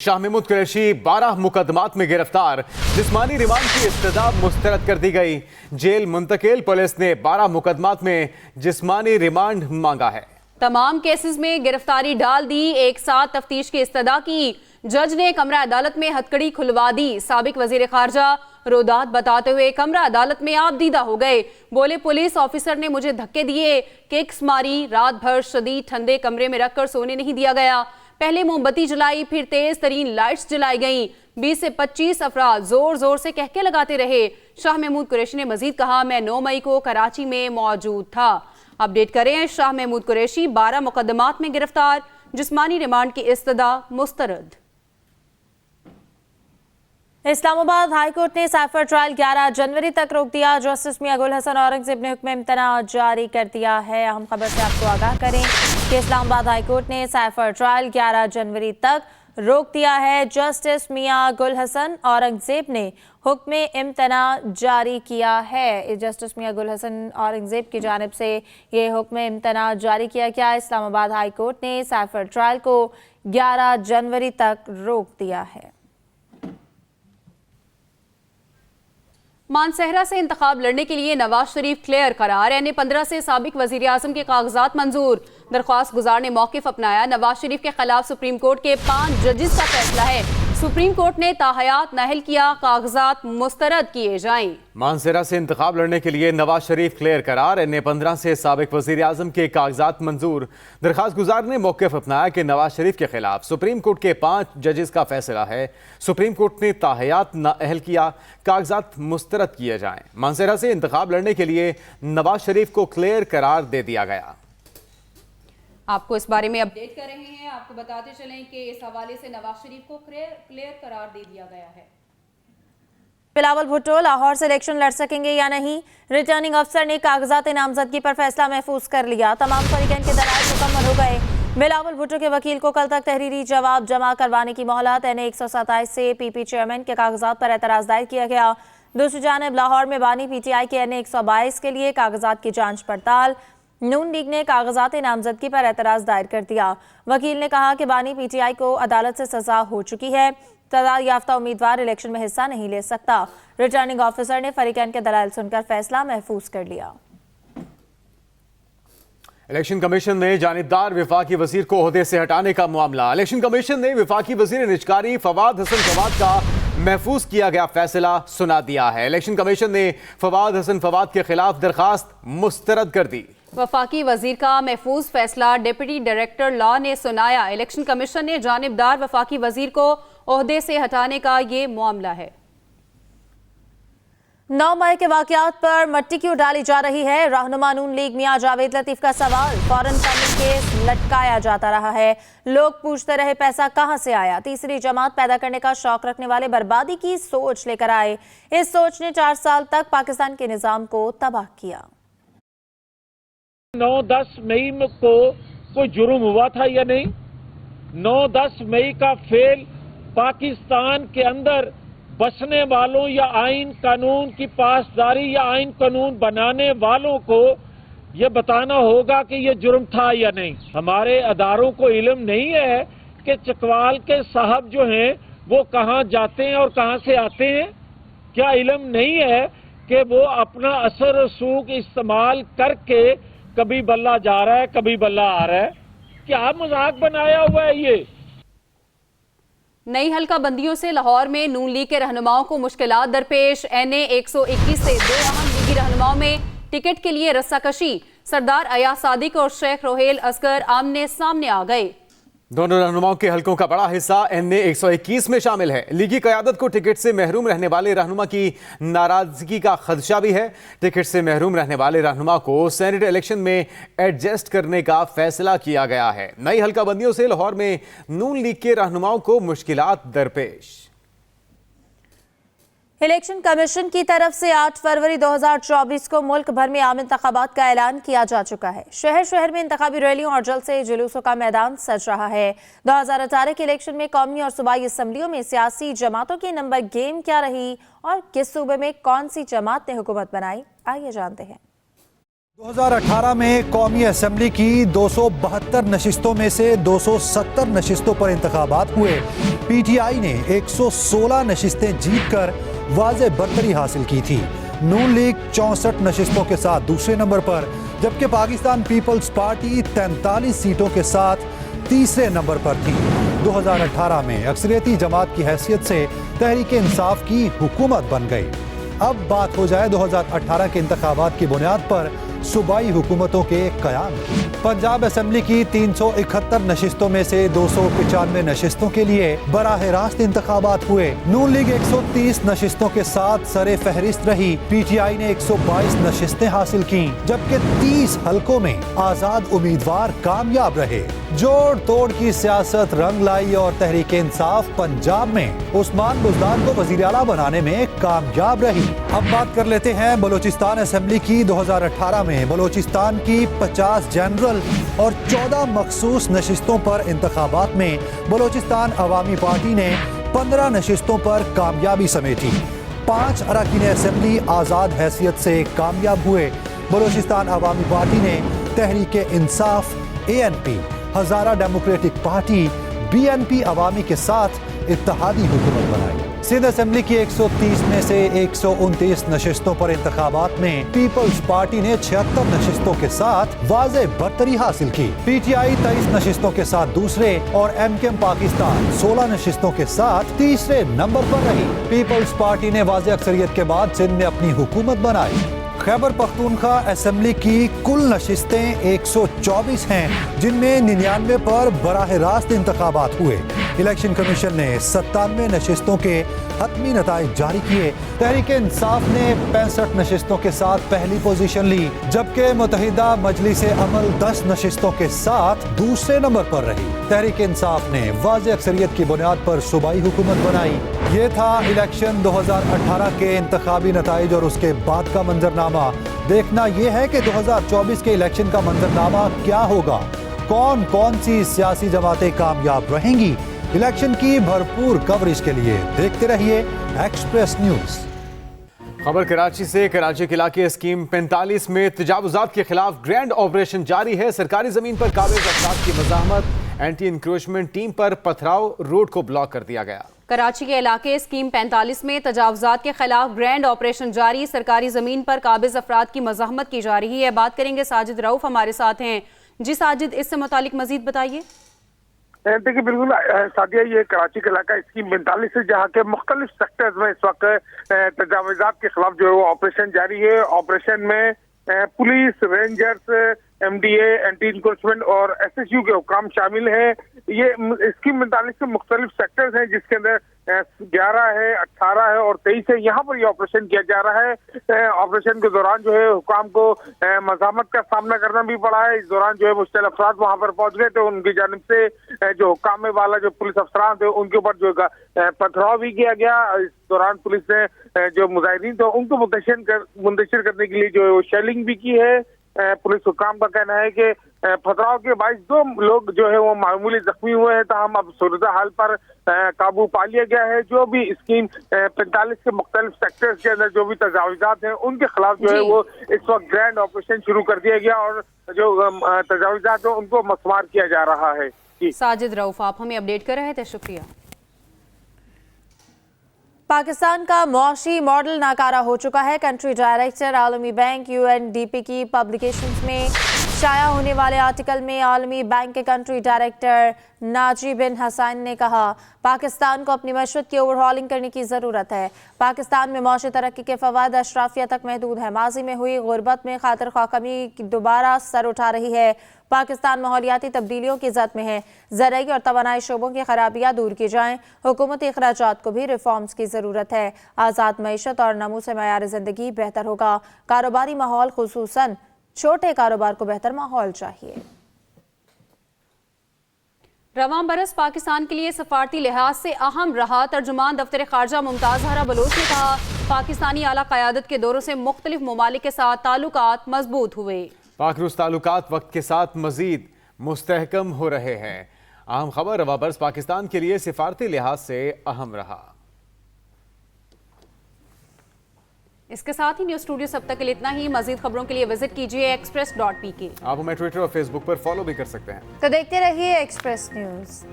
शाह महमूद कुरैशी 12 मुकदमात में गिरफ्तार, जिस्मानी रिमांड की इस्तदा मुस्तरद कर दी गई। जेल मुंतकिल, पुलिस ने 12 मुकदमात में जिस्मानी रिमांड मांगा है। तमाम केसेस में गिरफ्तारी डाल दी, एक साथ तफ्तीश की इस्तदा की। जज ने कमरा अदालत में हथकड़ी खुलवा दी। साबिक वजीर खारजा रोदात बताते हुए कमरा अदालत में आप दीदा हो गए। बोले, पुलिस ऑफिसर ने मुझे धक्के दिए, किक्स मारी, रात भर शदीद ठंडे कमरे में रखकर सोने नहीं दिया गया। पहले मोमबत्ती जलाई, फिर तेज तरीन लाइट्स जलाई गईं। 20 से 25 अफराद जोर जोर से कहके लगाते रहे। शाह महमूद कुरैशी ने मजीद कहा, मैं 9 मई को कराची में मौजूद था। अपडेट करें, शाह महमूद कुरैशी 12 मुकदमात में गिरफ्तार, जिस्मानी रिमांड की इस्तदा मुस्तरद। इस्लामाबाद हाई कोर्ट ने साइफर ट्रायल 11 जनवरी तक रोक दिया। जस्टिस मियां गुल हसन औरंगजेब ने हुक्म इम्तना जारी कर दिया है। अहम खबर से आपको आगाह करें कि इस्लामाबाद हाई कोर्ट ने साइफर ट्रायल 11 जनवरी तक रोक दिया है। जस्टिस मियां गुल हसन औरंगजेब ने हुक्म इम्तना जारी किया है। जस्टिस मियां गुल हसन औरंगजेब की जानिब से ये हुक्म इम्तना जारी किया गया। इस्लामाबाद हाई कोर्ट ने साइफर ट्रायल को 11 जनवरी तक रोक दिया है। मानसहरा से इंतखाब लड़ने के लिए नवाज शरीफ क्लियर करार। NA 15 से साबिक वजीर आजम के कागजात मंजूर। दरख्वास्त गुजार ने मौकिफ अपनाया। नवाज शरीफ के खिलाफ सुप्रीम कोर्ट के 5 जजेस का फैसला है। सुप्रीम कोर्ट ने ताहयात नाहल किया, कागजात मुस्तरद किए जाएं। मानसहरा से इंतखाब लड़ने के लिए नवाज शरीफ क्लियर करार। NA 15 से साबिक वजीर आजम के कागजात मंजूर। दरख्वास्त गुजार ने मौकिफ अपनाया कि नवाज शरीफ के खिलाफ सुप्रीम कोर्ट के 5 जजेस का फैसला है। सुप्रीम कोर्ट ने ताहयात नाअहल किया, कागजात मुस्तरद किए जाएं। मानसहरा से इंतखाब लड़ने के लिए नवाज शरीफ को क्लियर करार दे दिया गया। आपको इस बारे में अपडेट कर रहे हैं। आपको बताते चलें कि इस हवाले से नवाज शरीफ को क्लियर करार दे दिया गया है। बिलावल भुट्टो लाहौर से इलेक्शन लड़ सकेंगे या नहीं, रिटर्निंग अफसर ने कागजात नामजदगी पर फैसला महफूज कर लिया। तमाम फरीकैन के दलाइल मुकम्मल हो गए। बिलावल भुट्टो के वकील को कल तक तहरीरी जवाब जमा करवाने की मोहलत। NA 127 से PP चेयरमैन के कागजात पर एतराज दायर किया गया। दूसरी जानब लाहौर में बानी PTI के NA 122 के लिए कागजात की जांच पड़ताल। नून लीग ने कागजात नामजदगी पर एतराज दायर कर दिया। वकील ने कहा कि बानी PTI को अदालत से सजा हो चुकी है, सजा याफ्ता उम्मीदवार इलेक्शन में हिस्सा नहीं ले सकता। रिटर्निंग ऑफिसर ने फरीकैन के दलाइल सुनकर फैसला महफूज कर लिया। इलेक्शन कमीशन ने जानिबदार वफाकी वजीर को ओहदे से हटाने का मामला। इलेक्शन कमीशन ने वफाकी वजीर निजकारी फवाद हसन फवाद का महफूज किया गया फैसला सुना दिया है। इलेक्शन कमीशन ने फवाद हसन फवाद के खिलाफ दरखास्त मुस्तरद कर दी। वफाकी वजीर का महफूज फैसला डिप्टी डायरेक्टर लॉ ने सुनाया। इलेक्शन कमीशन ने जानिबदार वफाकी वजीर को ओहदे से हटाने का ये मामला है। 9 मई के वाकयात पर मट्टी क्यों डाली जा रही है? रहनुमा नून लीग मियां जावेद लतीफ का सवाल। फॉरेन फंडिंग केस लटकाया जाता रहा है। लोग पूछते रहे पैसा कहां से आया। तीसरी जमात पैदा करने का शौक रखने वाले बर्बादी की सोच लेकर आए। इस सोच ने 4 साल तक पाकिस्तान के निजाम को तबाह किया। 9-10 मई को कोई जुर्म हुआ था या नहीं? 9-10 मई का फेल पाकिस्तान के अंदर बसने वालों या आइन कानून की पासदारी या आइन कानून बनाने वालों को यह बताना होगा कि यह जुर्म था या नहीं। हमारे अदारों को इल्म नहीं है कि चकवाल के साहब जो हैं वो कहां जाते हैं और कहां से आते हैं? क्या इल्म नहीं है कि वो अपना असर रसूख इस्तेमाल करके कभी बल्ला जा रहा है, कभी बल्ला आ रहा है? क्या मजाक बनाया हुआ है ये? नई हल्का बंदियों से लाहौर में नून लीग के रहनुमाओं को मुश्किलात दरपेश। NA 121 से 2 अहम लीगी रहनुमाओं में टिकट के लिए रस्साकशी। सरदार अयाज सादिक और शेख रोहेल असगर आमने सामने आ गए। दोनों रहनुमाओं के हलकों का बड़ा हिस्सा NA 121 में शामिल है। लीगी क़यादत को टिकट से महरूम रहने वाले रहनुमा की नाराजगी का खदशा भी है। टिकट से महरूम रहने वाले रहनुमा को सेनेट इलेक्शन में एडजस्ट करने का फैसला किया गया है। नई हल्का बंदियों से लाहौर में नून लीग के रहनुमाओं को मुश्किलात दरपेश। इलेक्शन कमीशन की तरफ से 8 फरवरी 2024 को मुल्क भर में आम इंतखाबात का ऐलान किया जा चुका है। शहर शहर में इंतखाबी रैलियों और जलसे जुलूसों का मैदान सज रहा है। 2018 के इलेक्शन में कौमी और सूबाई असम्बलियों में सियासी जमातों की नंबर गेम क्या रही और किस सूबे में कौन सी जमात ने हुकूमत बनाई, आइए जानते हैं। 2018 में कौमी असम्बली की 272 नशिस्तों में से 270 नशिस्तों पर इंतखाबात हुए। पीटीआई ने 116 नशिस्तें जीतकर वाज़े बरतरी हासिल की थी। नून लीग 64 नशिस्तों के साथ दूसरे नंबर पर, जबकि पाकिस्तान पीपल्स पार्टी 43 सीटों के साथ तीसरे नंबर पर थी। 2018 में अक्सरियती जमात की हैसियत से तहरीक इंसाफ की हुकूमत बन गई। अब बात हो जाए 2018 के इंतखाबात की बुनियाद पर सूबाई हुकूमतों के क़याम। पंजाब असम्बली की 371 नशिस्तों में से 295 नशिस्तों के लिए बराह रास्त इंतखाबात हुए। नून लीग 130 नशिस्तों के साथ सरे फहरिस्त रही। पीटीआई ने 122 नशिस्तें हासिल की, जबकि 30 हलकों में आज़ाद उम्मीदवार कामयाब रहे। जोड़ तोड़ की सियासत रंग लाई और तहरीक इंसाफ पंजाब में उस्मान बुज़दार को वज़ीर आला बनाने में कामयाब रही। अब बात कर लेते हैं बलूचिस्तान असम्बली की। 2018 में बलूचिस्तान की 50 जनरल और 14 मखसूस नशिस्तों पर इंतखाबात में बलूचिस्तान अवामी पार्टी ने 15 नशिस्तों पर कामयाबी समेटी। 5 अरकान असम्बली आज़ाद हैसियत से कामयाब हुए। बलूचिस्तान अवामी पार्टी ने तहरीक इंसाफ, ANP, हज़ारा डेमोक्रेटिक पार्टी, BNP अवामी के साथ इत्तेहादी हुकूमत बनाई। सिंध असम्बली की 130 में से 129 नशिस्तों पर इंतखाबात में पीपल्स पार्टी ने 76 नशिस्तों के साथ वाज़े बरतरी हासिल की। पीटीआई 23 नशिस्तों के साथ दूसरे और MKM पाकिस्तान 16 नशिस्तों के साथ तीसरे नंबर पर रही। पीपल्स पार्टी ने वाज़े अक्सरियत के बाद सिंध में अपनी हुकूमत बनाई। खैबर पख्तूनख्वा असम्बली की कुल नशिस्तें 124 हैं, जिनमें 99 पर बराह रास्त इंतखाबात हुए। इलेक्शन कमीशन ने 97 नशिस्तों के हतमी नताइज जारी किए। तहरीक इंसाफ ने 65 नशिस्तों के साथ पहली पोजीशन ली, जबकि मुत्तहिदा मजलिस अमल 10 नशिस्तों के साथ दूसरे नंबर पर रही। तहरीक इंसाफ ने वाज़े अक्सरियत की बुनियाद पर सूबाई हुकूमत बनाई। ये था इलेक्शन 2018 के इंतखाबी नताइज और उसके बाद का मंजरनामा। देखना यह है कि 2024 के इलेक्शन का मंजरनामा क्या होगा, कौन कौन सी सियासी जमातें कामयाब रहेंगी। इलेक्शन की भरपूर कवरेज के लिए देखते रहिए एक्सप्रेस न्यूज। खबर कराची से। कराची के इलाके स्कीम 45 में तजावुजात के खिलाफ ग्रैंड ऑपरेशन जारी है। सरकारी जमीन पर काबिज अफराद की मज़ाहमत, एंटी इंक्रोचमेंट टीम पर पथराव, रोड को ब्लॉक कर दिया गया। कराची के इलाके स्कीम 45 में तजावुजात के खिलाफ ग्रैंड ऑपरेशन जारी। सरकारी जमीन पर काबिज अफराद की मज़ाहमत की जा रही है। बात करेंगे साजिद रऊफ हमारे साथ हैं। जी साजिद, इससे मुतालिक मजीद बताइए। देखिए बिल्कुल सादिया, ये कराची का इलाका स्कीम 45 है, जहाँ के मुख्तलिफ सेक्टर्स में इस वक्त तजावुजात के खिलाफ जो है वो ऑपरेशन जारी है। ऑपरेशन में police, rangers, MDA, anti encroachment और SSU के हुकाम शामिल हैं। ये स्कीम 45 के मुख्तलिफ सेक्टर्स हैं, जिसके अंदर 11 है, 18 है और 23 है। यहाँ पर ये ऑपरेशन किया जा रहा है। ऑपरेशन के दौरान जो है हुकाम को मज़ाहमत का सामना करना भी पड़ा है। इस दौरान जो है मुश्तल अफराद वहाँ पर पहुँच गए थे। उनकी जानिब से जो हुकाम वाला जो पुलिस अफसरान थे उनके ऊपर जो पथराव भी किया गया। इस दौरान पुलिस ने जो मुजाहिदीन थे उनको मुंतशिर करने के लिए जो है वो शेलिंग भी की है। पुलिस हुकाम का कहना है कि पथराव के बाइस 2 लोग जो है वो मामूली जख्मी हुए हैं, ताहम अब सूरत हाल पर काबू पा लिया गया है। जो भी स्कीम 45 के मुख्तलिफ सेक्टर्स के अंदर जो भी तजावुजात हैं उनके खिलाफ जो है वो इस वक्त ग्रैंड ऑपरेशन शुरू कर दिया गया और जो तजावुजात हैं उनको मस्मार किया जा रहा है। साजिद रऊफ, आप हमें अपडेट कर रहे थे, शुक्रिया। पाकिस्तान का मुआशी मॉडल नाकारा हो चुका है। कंट्री डायरेक्टर आलमी बैंक UNDP की पब्लिकेशंस में शाया होने वाले आर्टिकल में आलमी बैंक के कंट्री डायरेक्टर नाजी बिन हसन ने कहा, पाकिस्तान को अपनी मशरत की ओवरहॉलिंग करने की ज़रूरत है। पाकिस्तान में मौशी तरक्की के फ़वाद अशराफिया तक महदूद है। माजी में हुई गुरबत में खातिर ख्वाह कमी दोबारा सर उठा रही है। पाकिस्तान माहौलियाती तब्दीलियों की जद में है। ज़राई और तवानाई शोबों की खराबियाँ दूर की जाएँ। हुकूमती अखराजात को भी रिफॉर्म्स की ज़रूरत है। आज़ाद मईशत और नमू से मयार ज़िंदगी बेहतर होगा। कारोबारी माहौल, खुसूसन छोटे कारोबार को बेहतर माहौल चाहिए। रवां बरस पाकिस्तान के लिए सफारती लिहाज से अहम रहा। तर्जुमान दफ्तर खारजा मुमताज़ हरा बलोच ने कहा, पाकिस्तानी आला क़यादत के दौरों से मुख्तलिफ ममालिक के साथ ताल्लुकात मजबूत हुए। पाक रूस ताल्लुकात वक्त के साथ मजीद मुस्तहकम हो रहे हैं। अहम खबर, रवां बरस पाकिस्तान के लिए सिफारती लिहाज से अहम रहा। اس کے ساتھ ہی نیوز اسٹوڈیو سب تک کے لیے اتنا ہی. مزید خبروں کے لیے وزٹ کیجیے express.pk. آپ ہمیں ٹویٹر اور فیس بک پر فالو بھی کر سکتے ہیں. تو دیکھتے رہیے ایکسپریس نیوز.